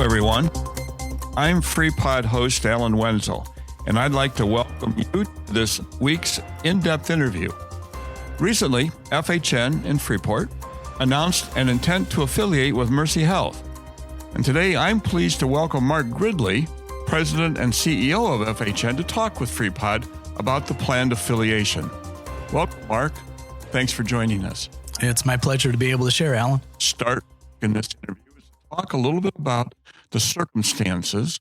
everyone. I'm Freepod host Alan Wenzel, and I'd like to welcome you to this week's in-depth interview. Recently, FHN in Freeport announced an intent to affiliate with Mercyhealth. And today, I'm pleased to welcome Mark Gridley, President and CEO of FHN, to talk with Freepod about the planned affiliation. Welcome, Mark. Thanks for joining us. It's my pleasure to be able to share, Alan. Start in this interview is to talk a little bit about the circumstances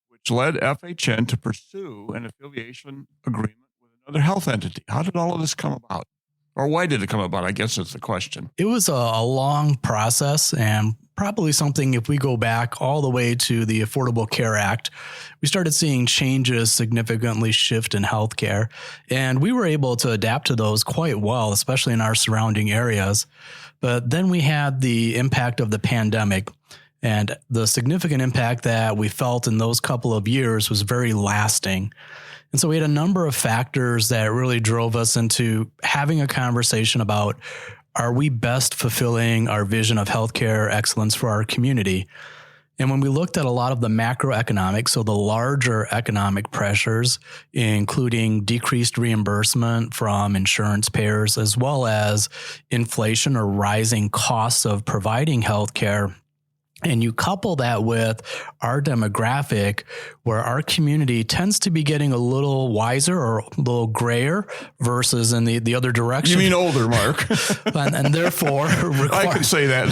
which led FHN to pursue an affiliation agreement with another health entity. How did all of this come about? Or why did it come about? I guess is the question. It was a long process, and probably something, if we go back all the way to the Affordable Care Act, we started seeing changes significantly shift in healthcare, and we were able to adapt to those quite well, especially in our surrounding areas. But then we had the impact of the pandemic, and the significant impact that we felt in those couple of years was very lasting. And so we had a number of factors that really drove us into having a conversation about, are we best fulfilling our vision of healthcare excellence for our community? And when we looked at a lot of the macroeconomic, so the larger economic pressures, including decreased reimbursement from insurance payers, as well as inflation or rising costs of providing healthcare, and you couple that with our demographic, where our community tends to be getting a little wiser or a little grayer versus in the other direction. You mean older, Mark. and therefore, I can say that.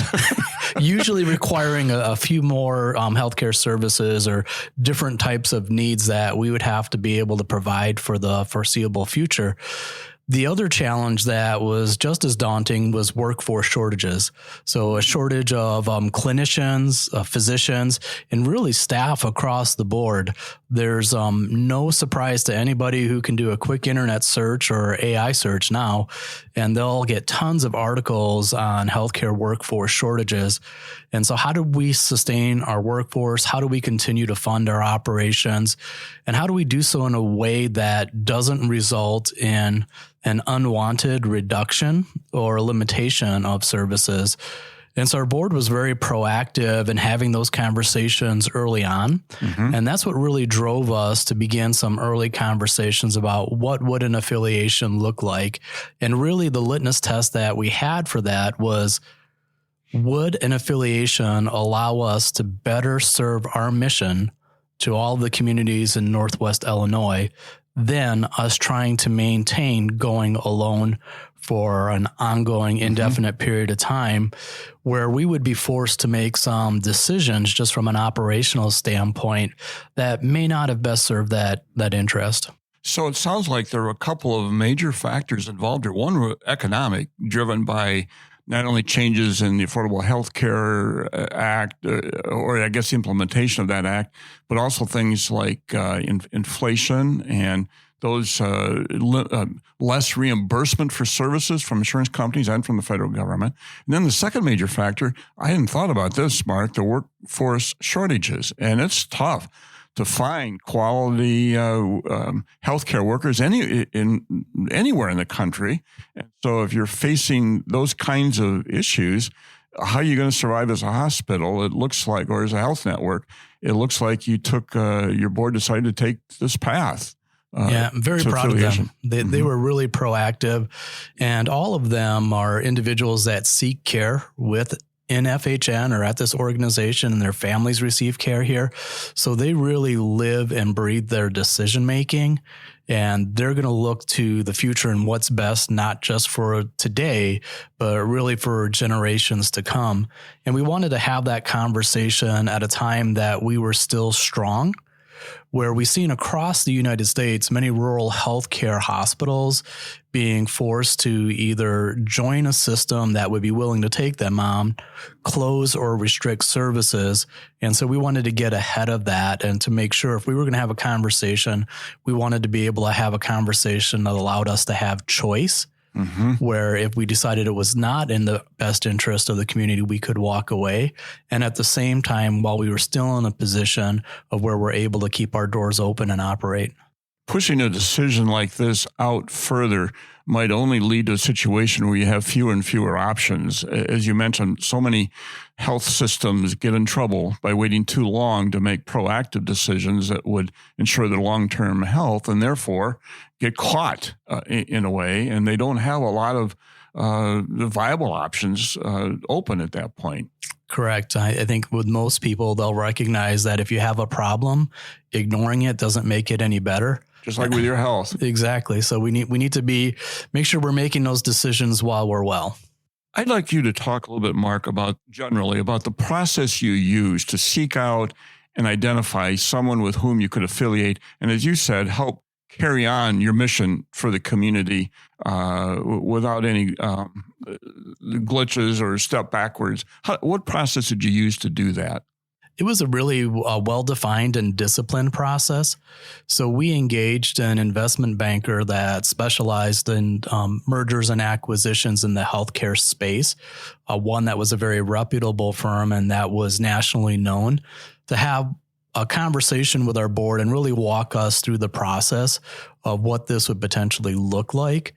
usually requiring a few more healthcare services or different types of needs that we would have to be able to provide for the foreseeable future. The other challenge that was just as daunting was workforce shortages. So a shortage of clinicians, physicians, and really staff across the board. There's no surprise to anybody who can do a quick internet search or AI search now, and they'll get tons of articles on healthcare workforce shortages. And so how do we sustain our workforce? How do we continue to fund our operations? And how do we do so in a way that doesn't result in an unwanted reduction or limitation of services? And so our board was very proactive in having those conversations early on. Mm-hmm. And that's what really drove us to begin some early conversations about what would an affiliation look like. And really the litmus test that we had for that was, would an affiliation allow us to better serve our mission to all the communities in Northwest Illinois than us trying to maintain going alone for an ongoing indefinite period of time, where we would be forced to make some decisions just from an operational standpoint that may not have best served that interest. So it sounds like there were a couple of major factors involved here. One were economic, driven by not only changes in the Affordable Health Care Act, or I guess the implementation of that act, but also things like inflation and those less reimbursement for services from insurance companies and from the federal government. And then the second major factor, I hadn't thought about this, Mark, the workforce shortages. And it's tough to find quality healthcare workers anywhere in the country. And so if you're facing those kinds of issues, how are you going to survive as a hospital? It looks like, or as a health network, it looks like you took, your board decided to take this path. Yeah, I'm very proud of them. They were really proactive, and all of them are individuals that seek care in FHN or at this organization, and their families receive care here. So they really live and breathe their decision making, and they're going to look to the future and what's best, not just for today, but really for generations to come. And we wanted to have that conversation at a time that we were still strong, where we've seen across the United States many rural healthcare hospitals being forced to either join a system that would be willing to take them on, close or restrict services. And so we wanted to get ahead of that and to make sure if we were going to have a conversation, we wanted to be able to have a conversation that allowed us to have choice. Mm-hmm. Where if we decided it was not in the best interest of the community, we could walk away. And at the same time, while we were still in a position of where we're able to keep our doors open and operate. Pushing a decision like this out further, might only lead to a situation where you have fewer and fewer options. As you mentioned, so many health systems get in trouble by waiting too long to make proactive decisions that would ensure their long-term health, and therefore get caught in a way, and they don't have a lot of the viable options open at that point. Correct. I think with most people, they'll recognize that if you have a problem, ignoring it doesn't make it any better. Just like with your health. Exactly. So we need to make sure we're making those decisions while we're well. I'd like you to talk a little bit, Mark, generally about the process you use to seek out and identify someone with whom you could affiliate, and as you said, help carry on your mission for the community without any glitches or step backwards. What process did you use to do that? It was a really well-defined and disciplined process. So we engaged an investment banker that specialized in mergers and acquisitions in the healthcare space, one that was a very reputable firm and that was nationally known, to have a conversation with our board and really walk us through the process of what this would potentially look like.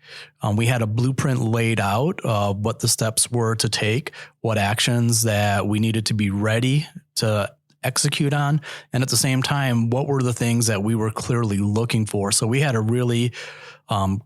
We had a blueprint laid out of what the steps were to take, what actions that we needed to be ready to execute on, and at the same time, what were the things that we were clearly looking for. So we had a really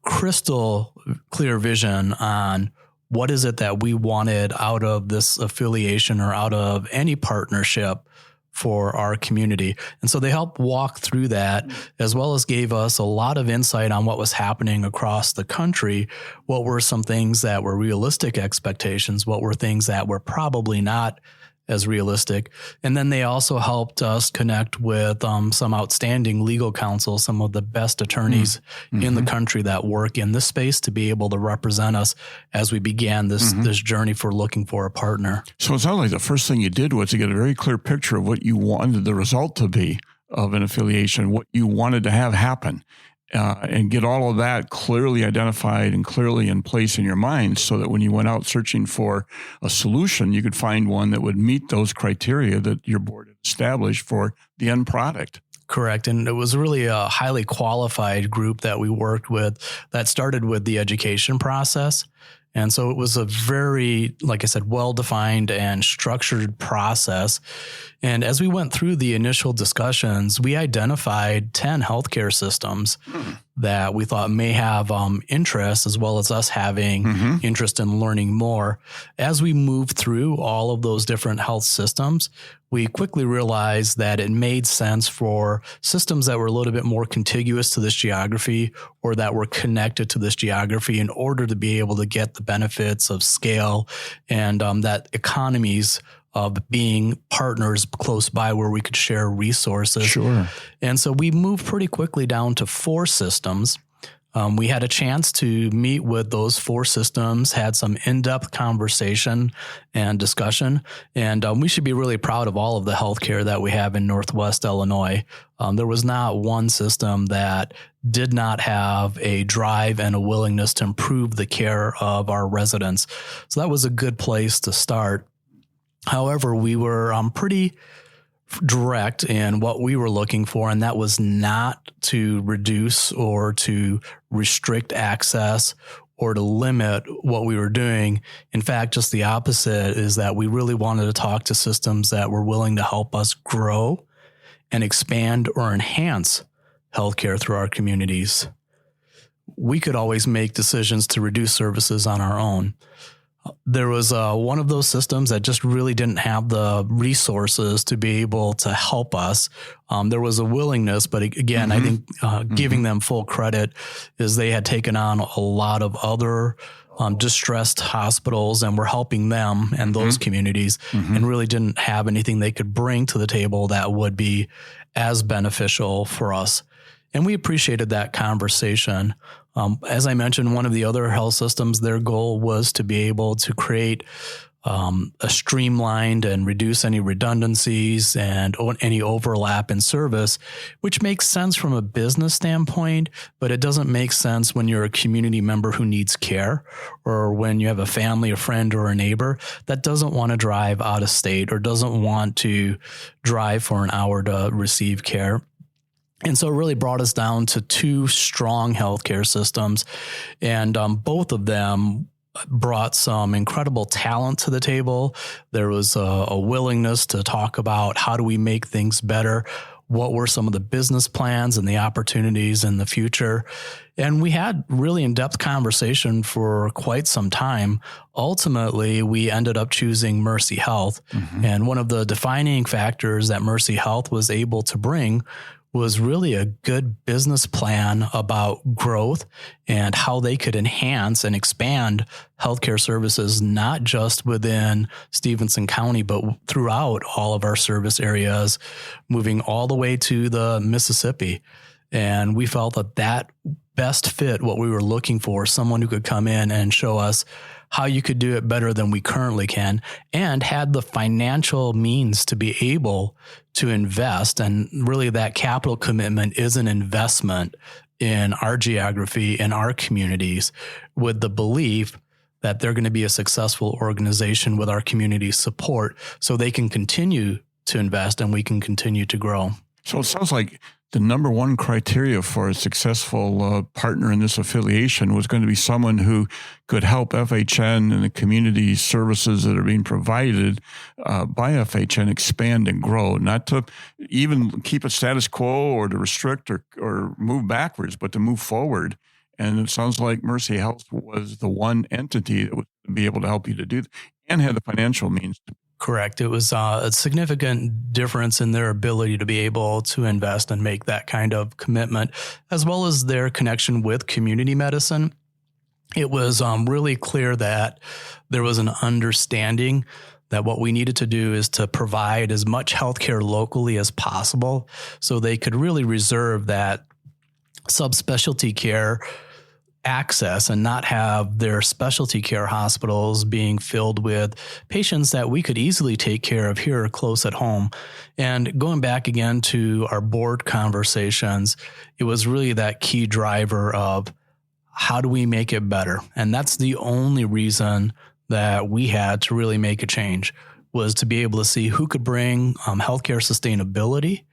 crystal clear vision on what is it that we wanted out of this affiliation or out of any partnership for our community. And so they helped walk through that, as well as gave us a lot of insight on what was happening across the country. What were some things that were realistic expectations? What were things that were probably not as realistic? And then they also helped us connect with some outstanding legal counsel, some of the best attorneys in the country that work in this space, to be able to represent us as we began this journey for looking for a partner. So it sounds like the first thing you did was to get a very clear picture of what you wanted the result to be of an affiliation, what you wanted to have happen. And get all of that clearly identified and clearly in place in your mind, so that when you went out searching for a solution, you could find one that would meet those criteria that your board had established for the end product. Correct. And it was really a highly qualified group that we worked with that started with the education process. And so it was a very, like I said, well-defined and structured process. And as we went through the initial discussions, we identified 10 healthcare systems that we thought may have interest, as well as us having interest in learning more. As we moved through all of those different health systems, we quickly realized that it made sense for systems that were a little bit more contiguous to this geography, or that were connected to this geography, in order to be able to get the benefits of scale and that economies of being partners close by where we could share resources. Sure. And so we moved pretty quickly down to 4 systems. We had a chance to meet with those 4 systems, had some in-depth conversation and discussion, and we should be really proud of all of the healthcare that we have in Northwest Illinois. There was not one system that did not have a drive and a willingness to improve the care of our residents. So that was a good place to start. However, we were pretty direct in what we were looking for, and that was not to reduce or to restrict access or to limit what we were doing. In fact, just the opposite, is that we really wanted to talk to systems that were willing to help us grow and expand or enhance healthcare through our communities. We could always make decisions to reduce services on our own. There was one of those systems that just really didn't have the resources to be able to help us. There was a willingness, but again, I think giving them full credit is they had taken on a lot of other distressed hospitals and were helping them and those communities, and really didn't have anything they could bring to the table that would be as beneficial for us. And we appreciated that conversation. As I mentioned, one of the other health systems, their goal was to be able to create a streamlined and reduce any redundancies and any overlap in service, which makes sense from a business standpoint, but it doesn't make sense when you're a community member who needs care, or when you have a family, a friend, or a neighbor that doesn't want to drive out of state or doesn't want to drive for an hour to receive care. And so it really brought us down to two strong healthcare systems, and both of them brought some incredible talent to the table. There was a willingness to talk about how do we make things better, what were some of the business plans and the opportunities in the future. And we had really in-depth conversation for quite some time. Ultimately, we ended up choosing Mercyhealth. Mm-hmm. And one of the defining factors that Mercyhealth was able to bring was really a good business plan about growth and how they could enhance and expand healthcare services, not just within Stephenson County, but throughout all of our service areas, moving all the way to the Mississippi. And we felt that that best fit what we were looking for, someone who could come in and show us how you could do it better than we currently can, and had the financial means to be able to invest. And really that capital commitment is an investment in our geography and our communities, with the belief that they're going to be a successful organization with our community support so they can continue to invest and we can continue to grow. So it sounds like the number one criteria for a successful partner in this affiliation was going to be someone who could help FHN and the community services that are being provided by FHN expand and grow, not to even keep a status quo or to restrict or move backwards, but to move forward. And it sounds like Mercyhealth was the one entity that would be able to help you to do that and had the financial means to. Correct. It was a significant difference in their ability to be able to invest and make that kind of commitment, as well as their connection with community medicine. It was really clear that there was an understanding that what we needed to do is to provide as much healthcare locally as possible so they could really reserve that subspecialty care access and not have their specialty care hospitals being filled with patients that we could easily take care of here close at home. And going back again to our board conversations, it was really that key driver of how do we make it better? And that's the only reason that we had to really make a change, was to be able to see who could bring healthcare sustainability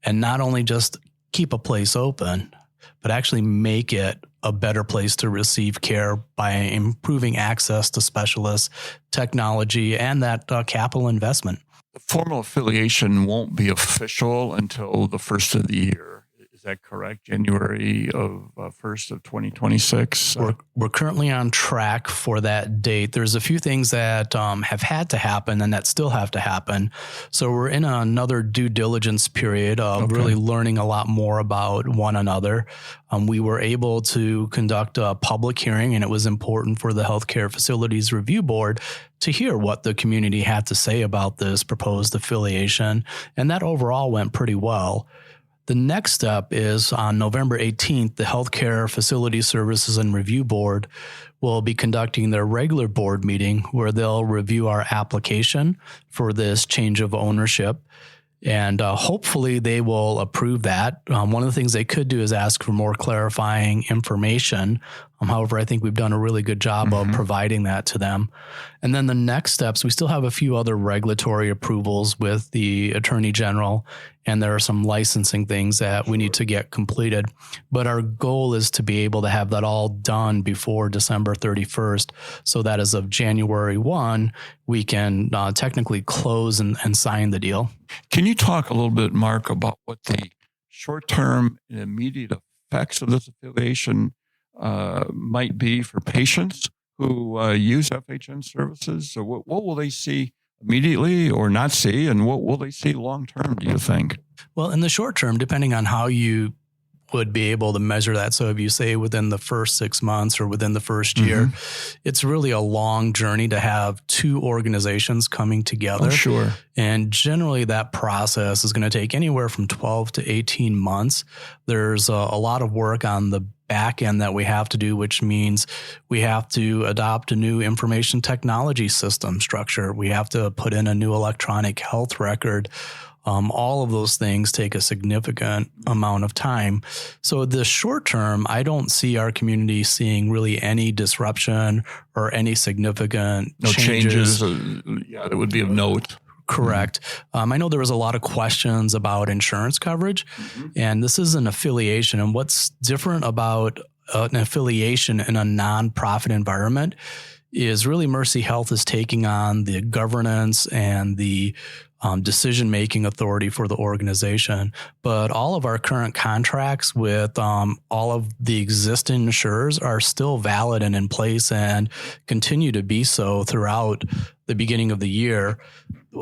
and not only just keep a place open, but actually make it a better place to receive care by improving access to specialists, technology, and that capital investment. The formal affiliation won't be official until the first of the year. Is that correct? January of 1st of 2026? We're currently on track for that date. There's a few things that have had to happen and that still have to happen. So we're in another due diligence period of really learning a lot more about one another. We were able to conduct a public hearing, and it was important for the Healthcare Facilities Review Board to hear what the community had to say about this proposed affiliation. And that overall went pretty well. The next step is on November 18th, the Healthcare Facility Services and Review Board will be conducting their regular board meeting where they'll review our application for this change of ownership. And hopefully they will approve that. One of the things they could do is ask for more clarifying information. However, I think we've done a really good job of providing that to them. And then the next steps, we still have a few other regulatory approvals with the Attorney General, and there are some licensing things that we need to get completed. But our goal is to be able to have that all done before December 31st, so that as of January 1, we can technically close and sign the deal. Can you talk a little bit, Mark, about what the short-term and immediate effects of this affiliation might be for patients who use FHN services? So what will they see immediately or not see, and what will they see long-term, do you think? Well, in the short term, depending on how you would be able to measure that. So if you say within the first 6 months or within the first year, it's really a long journey to have two organizations coming together. Oh, sure. And generally that process is going to take anywhere from 12 to 18 months. There's a lot of work on the back end that we have to do, which means we have to adopt a new information technology system structure. We have to put in a new electronic health record. All of those things take a significant amount of time. So the short term, I don't see our community seeing really any disruption or any significant changes. That would be of note. Correct. I know there was a lot of questions about insurance coverage, and this is an affiliation. And what's different about an affiliation in a nonprofit environment is really Mercyhealth is taking on the governance and the decision-making authority for the organization. But all of our current contracts with all of the existing insurers are still valid and in place and continue to be so throughout the beginning of the year.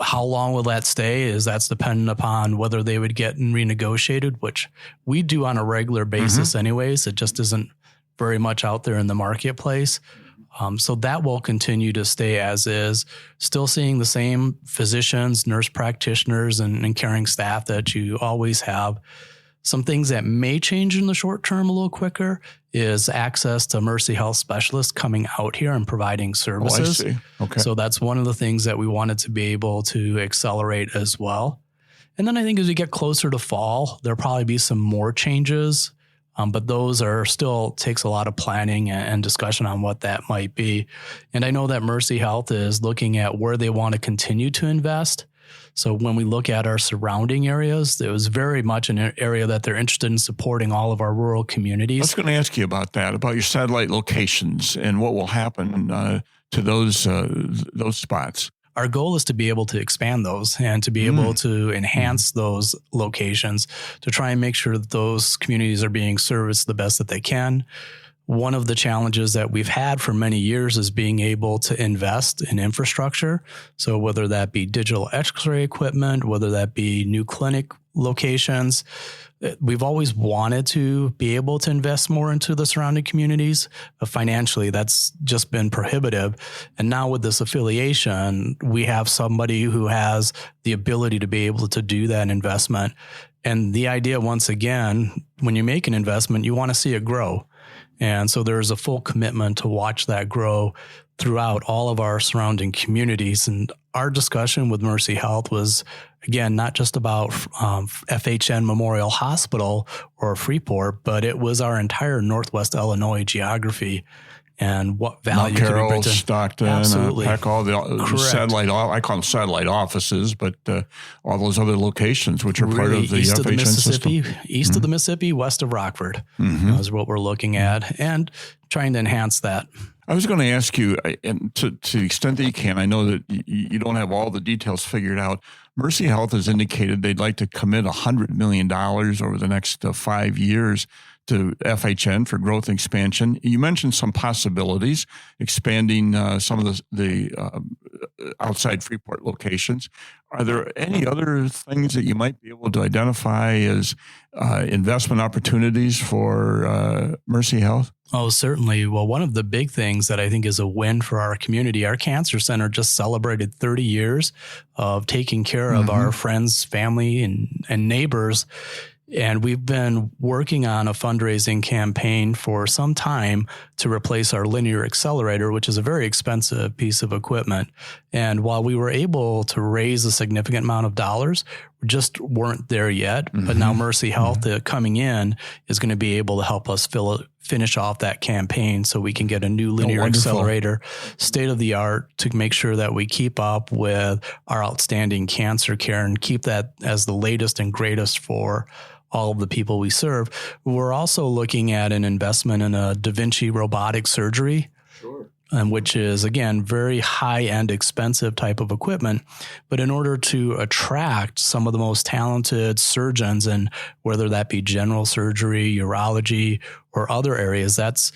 How long will that stay? That's dependent upon whether they would get renegotiated, which we do on a regular basis anyways. It just isn't very much out there in the marketplace. So that will continue to stay as is, still seeing the same physicians, nurse practitioners, and caring staff that you always have. Some things that may change in the short term a little quicker is access to Mercyhealth specialists coming out here and providing services. Oh, I see. Okay. So that's one of the things that we wanted to be able to accelerate as well. And then I think as we get closer to fall, there'll probably be some more changes. But those are still takes a lot of planning and discussion on what that might be. And I know that Mercyhealth is looking at where they want to continue to invest. So when we look at our surrounding areas, it was very much an area that they're interested in supporting all of our rural communities. I was going to ask you about that, about your satellite locations and what will happen to those spots. Our goal is to be able to expand those and to be able to enhance those locations to try and make sure that those communities are being serviced the best that they can. One of the challenges that we've had for many years is being able to invest in infrastructure. So whether that be digital X-ray equipment, whether that be new clinic locations, we've always wanted to be able to invest more into the surrounding communities. Financially, that's just been prohibitive. And now with this affiliation, we have somebody who has the ability to be able to do that investment. And the idea, once again, when you make an investment, you want to see it grow. And so there's a full commitment to watch that grow throughout all of our surrounding communities. And our discussion with Mercyhealth was, again, not just about FHN Memorial Hospital or Freeport, but it was our entire Northwest Illinois geography and what value Mount Carroll, could be brought to. Stockton, Absolutely. Peck, all the satellite, I call them satellite offices, but all those other locations which are part of the east of the FHN Mississippi, system. east of the Mississippi, west of Rockford is what we're looking at and trying to enhance that. I was going to ask you, and to the extent that you can, I know that you don't have all the details figured out. Mercyhealth has indicated they'd like to commit $100 million over the next 5 years to FHN for growth and expansion. You mentioned some possibilities, expanding some of the outside Freeport locations. Are there any other things that you might be able to identify as investment opportunities for Mercyhealth? Oh, certainly. Well, one of the big things that I think is a win for our community, our cancer center just celebrated 30 years of taking care of our friends, family, and neighbors. And we've been working on a fundraising campaign for some time to replace our linear accelerator, which is a very expensive piece of equipment. And while we were able to raise a significant amount of dollars, we just weren't there yet. But now Mercyhealth coming in is going to be able to help us finish off that campaign so we can get a new linear accelerator, state of the art, to make sure that we keep up with our outstanding cancer care and keep that as the latest and greatest for all of the people we serve. We're also looking at an investment in a Da Vinci robotic surgery, which is, again, very high-end, expensive type of equipment. But in order to attract some of the most talented surgeons, and whether that be general surgery, urology, or other areas, that's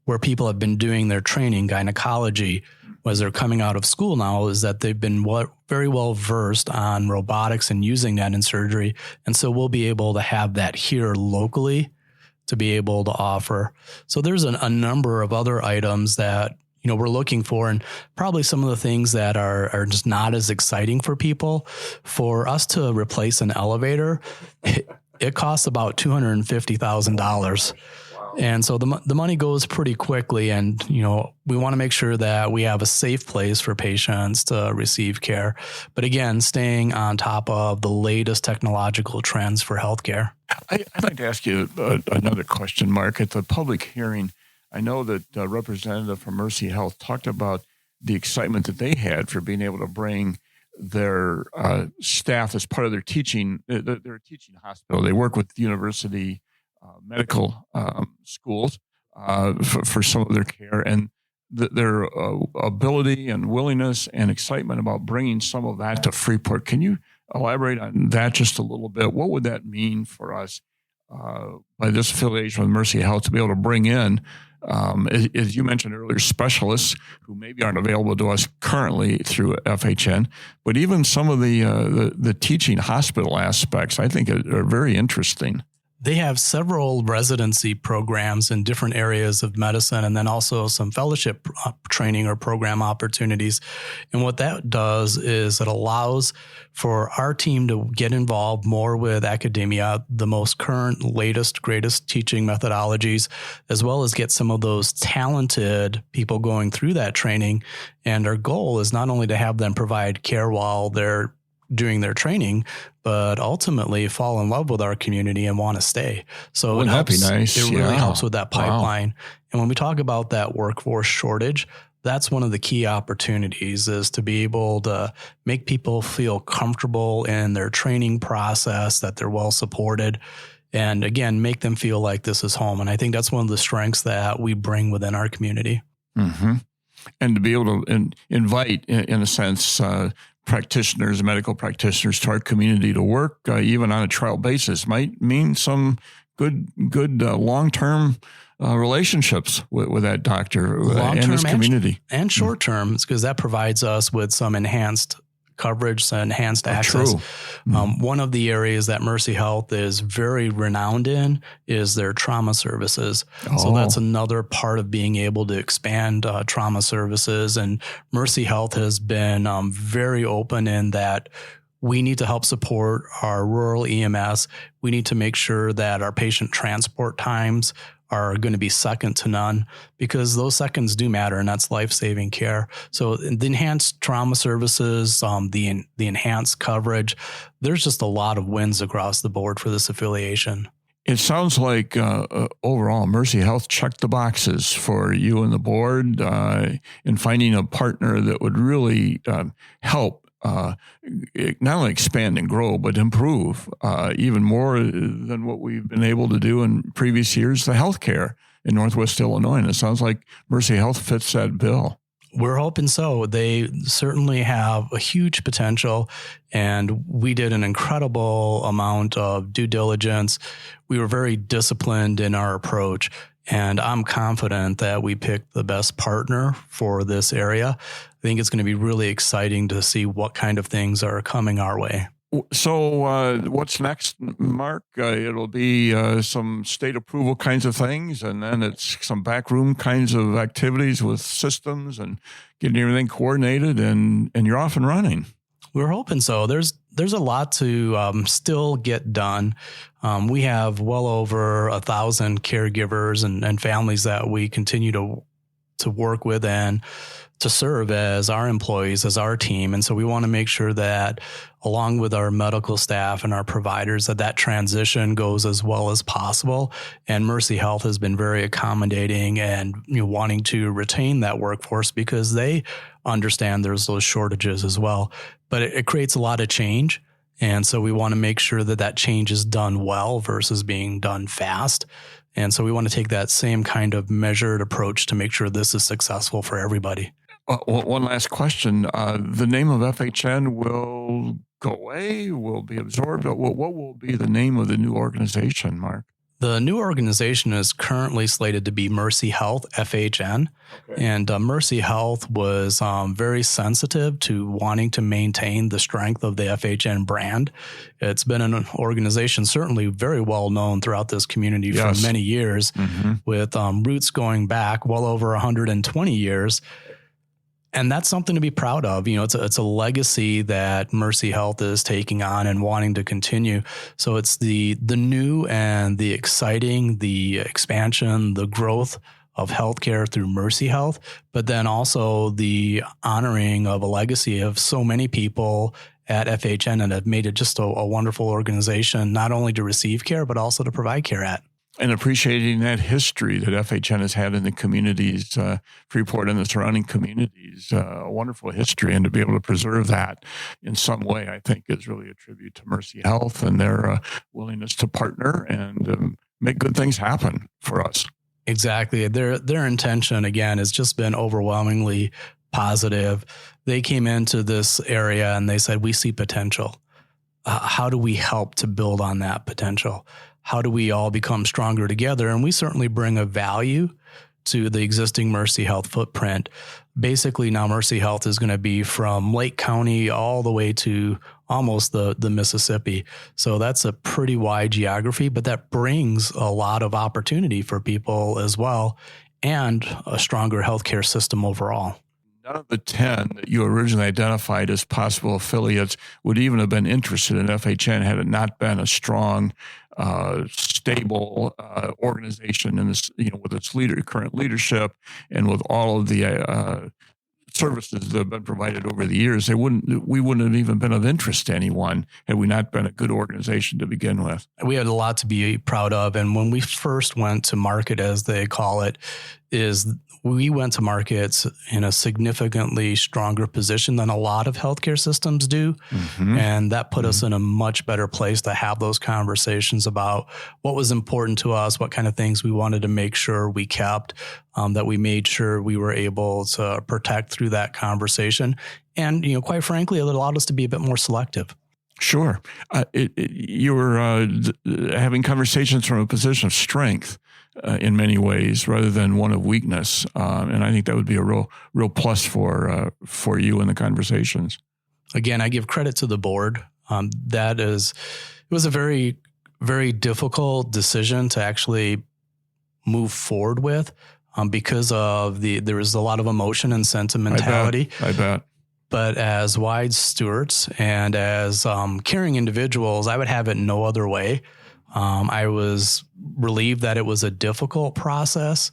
where people have been doing their training, gynecology, as they're coming out of school now, is that they've been very well versed on robotics and using that in surgery. And so we'll be able to have that here locally to be able to offer. So there's a number of other items that we're looking for, and probably some of the things that are just not as exciting for people. For us to replace an elevator, it costs about $250,000. And so the money goes pretty quickly, and we want to make sure that we have a safe place for patients to receive care. But again, staying on top of the latest technological trends for healthcare. I'd like to ask you another question, Mark. At the public hearing, I know that a representative from Mercyhealth talked about the excitement that they had for being able to bring their staff as part of their teaching. They're a teaching hospital. They work with university medical schools for some of their care, and their ability and willingness and excitement about bringing some of that to Freeport. Can you elaborate on that just a little bit? What would that mean for us by this affiliation with Mercyhealth to be able to bring in, as you mentioned earlier, specialists who maybe aren't available to us currently through FHN, but even some of the teaching hospital aspects, I think are very interesting. They have several residency programs in different areas of medicine, and then also some fellowship training or program opportunities. And what that does is it allows for our team to get involved more with academia, the most current, latest, greatest teaching methodologies, as well as get some of those talented people going through that training. And our goal is not only to have them provide care while they're doing their training, but ultimately fall in love with our community and want to stay. So Wouldn't that be nice? It really helps with that pipeline. Wow. And when we talk about that workforce shortage, that's one of the key opportunities, is to be able to make people feel comfortable in their training process, that they're well supported, and again, make them feel like this is home. And I think that's one of the strengths that we bring within our community. Mm-hmm. And to be able to invite, in a sense, practitioners, medical practitioners to our community to work, even on a trial basis, might mean some good long-term relationships with that doctor and his community. And short-term, because that provides us with some enhanced coverage, so enhanced access. True. One of the areas that Mercyhealth is very renowned in is their trauma services. So that's another part of being able to expand trauma services. And Mercyhealth has been very open in that we need to help support our rural EMS. We need to make sure that our patient transport times are going to be second to none, because those seconds do matter, and that's life-saving care. So the enhanced trauma services, the enhanced coverage, there's just a lot of wins across the board for this affiliation. It sounds like overall Mercyhealth checked the boxes for you and the board in finding a partner that would really help not only expand and grow, but improve even more than what we've been able to do in previous years, the healthcare in Northwest Illinois. And it sounds like Mercyhealth fits that bill. We're hoping so. They certainly have a huge potential, and we did an incredible amount of due diligence. We were very disciplined in our approach, and I'm confident that we picked the best partner for this area. I think it's going to be really exciting to see what kind of things are coming our way. So what's next, Mark? It'll be some state approval kinds of things, and then it's some backroom kinds of activities with systems and getting everything coordinated, and you're off and running. We're hoping so. There's a lot to still get done. We have well over 1,000 caregivers and families that we continue to work with and to serve as our employees, as our team. And so we want to make sure that along with our medical staff and our providers, that transition goes as well as possible. And Mercyhealth has been very accommodating and wanting to retain that workforce, because they understand there's those shortages as well. But it creates a lot of change. And so we want to make sure that change is done well versus being done fast. And so we want to take that same kind of measured approach to make sure this is successful for everybody. One last question. The name of FHN will go away, will be absorbed. What will be the name of the new organization, Mark? The new organization is currently slated to be Mercyhealth, FHN. Okay. And Mercyhealth was very sensitive to wanting to maintain the strength of the FHN brand. It's been an organization certainly very well known throughout this community for many years, with roots going back well over 120 years. And that's something to be proud of. It's a legacy that Mercyhealth is taking on and wanting to continue. So it's the new and the exciting, the expansion, the growth of healthcare through Mercyhealth, but then also the honoring of a legacy of so many people at FHN and have made it just a wonderful organization, not only to receive care, but also to provide care at. And appreciating that history that FHN has had in the communities, Freeport and the surrounding communities, a wonderful history, and to be able to preserve that in some way, I think is really a tribute to Mercyhealth and their willingness to partner and make good things happen for us. Exactly. Their intention, again, has just been overwhelmingly positive. They came into this area and they said, we see potential. How do we help to build on that potential? How do we all become stronger together? And we certainly bring a value to the existing Mercyhealth footprint. Basically, now Mercyhealth is going to be from Lake County all the way to almost the Mississippi. So that's a pretty wide geography, but that brings a lot of opportunity for people as well, and a stronger healthcare system overall. None of the 10 that you originally identified as possible affiliates would even have been interested in FHN had it not been a strong, stable organization in this, with its current leadership and with all of the services that have been provided over the years. We wouldn't have even been of interest to anyone had we not been a good organization to begin with. We had a lot to be proud of. And when we first went to market, as they call it, we went to markets in a significantly stronger position than a lot of healthcare systems do. Mm-hmm. And that put us in a much better place to have those conversations about what was important to us, what kind of things we wanted to make sure we kept, that we made sure we were able to protect through that conversation. And, quite frankly, it allowed us to be a bit more selective. Sure. You were having conversations from a position of strength in many ways, rather than one of weakness, and I think that would be a real plus for you in the conversations. Again, I give credit to the board. It was a very, very difficult decision to actually move forward with, because of there was a lot of emotion and sentimentality. I bet. But as wise stewards and as caring individuals, I would have it no other way. I was relieved that it was a difficult process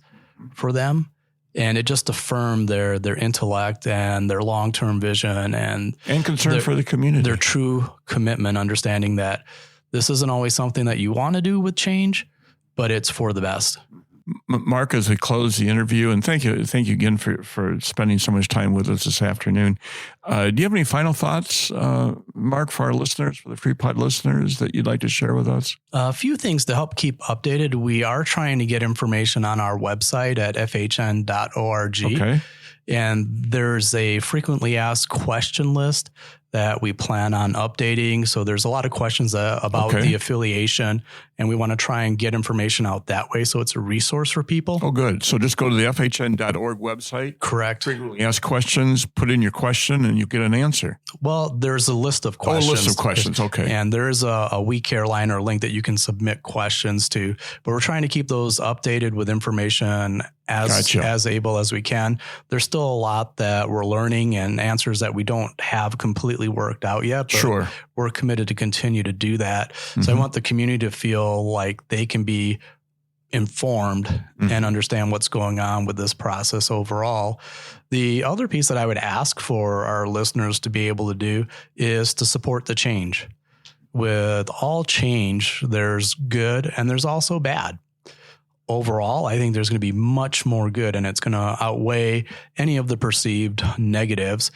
for them, and it just affirmed their intellect and their long-term vision and concern for the community, their true commitment, understanding that this isn't always something that you want to do with change, but it's for the best. Mark, as we close the interview, and thank you again for spending so much time with us this afternoon. Do you have any final thoughts, Mark, for our listeners, for the Freepod listeners, that you'd like to share with us? A few things to help keep updated. We are trying to get information on our website at fhn.org. Okay. And there's a frequently asked question list that we plan on updating. So there's a lot of questions about the affiliation, and we want to try and get information out that way. So it's a resource for people. Oh, good. So just go to the FHN.org website. Correct. Frequently asked questions, put in your question, and you get an answer. Well, there's a list of questions. Oh, a list of questions. Okay. And there's a We Care line or link that you can submit questions to. But we're trying to keep those updated with information as able as we can. There's still a lot that we're learning and answers that we don't have completely worked out yet. But sure. We're committed to continue to do that. Mm-hmm. So I want the community to feel like they can be informed and understand what's going on with this process overall. The other piece that I would ask for our listeners to be able to do is to support the change. With all change, there's good and there's also bad. Overall, I think there's going to be much more good, and it's going to outweigh any of the perceived negatives.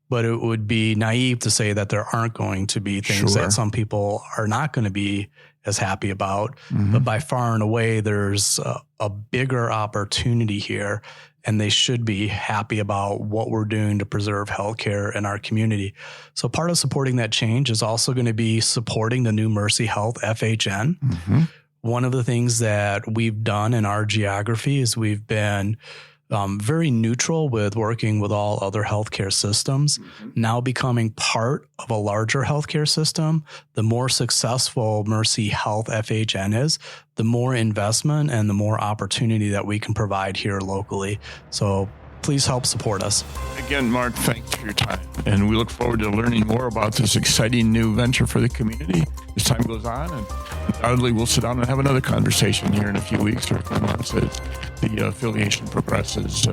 But it would be naive to say that there aren't going to be things that some people are not going to be as happy about. Mm-hmm. But by far and away, there's a bigger opportunity here, and they should be happy about what we're doing to preserve healthcare in our community. So part of supporting that change is also going to be supporting the new Mercyhealth FHN. Mm-hmm. One of the things that we've done in our geography is we've been very neutral with working with all other healthcare systems. Mm-hmm. Now becoming part of a larger healthcare system, the more successful Mercyhealth FHN is, the more investment and the more opportunity that we can provide here locally. So please help support us. Again, Mark, thanks for your time. And we look forward to learning more about this exciting new venture for the community as time goes on. And undoubtedly, we'll sit down and have another conversation here in a few weeks or a few months. the affiliation progresses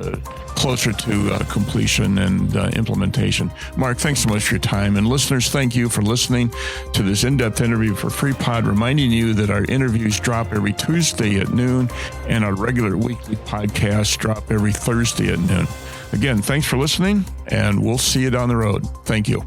closer to completion and implementation. Mark, thanks so much for your time. And listeners, thank you for listening to this in-depth interview for Freepod, reminding you that our interviews drop every Tuesday at noon and our regular weekly podcasts drop every Thursday at noon. Again, thanks for listening, and we'll see you down the road. Thank you.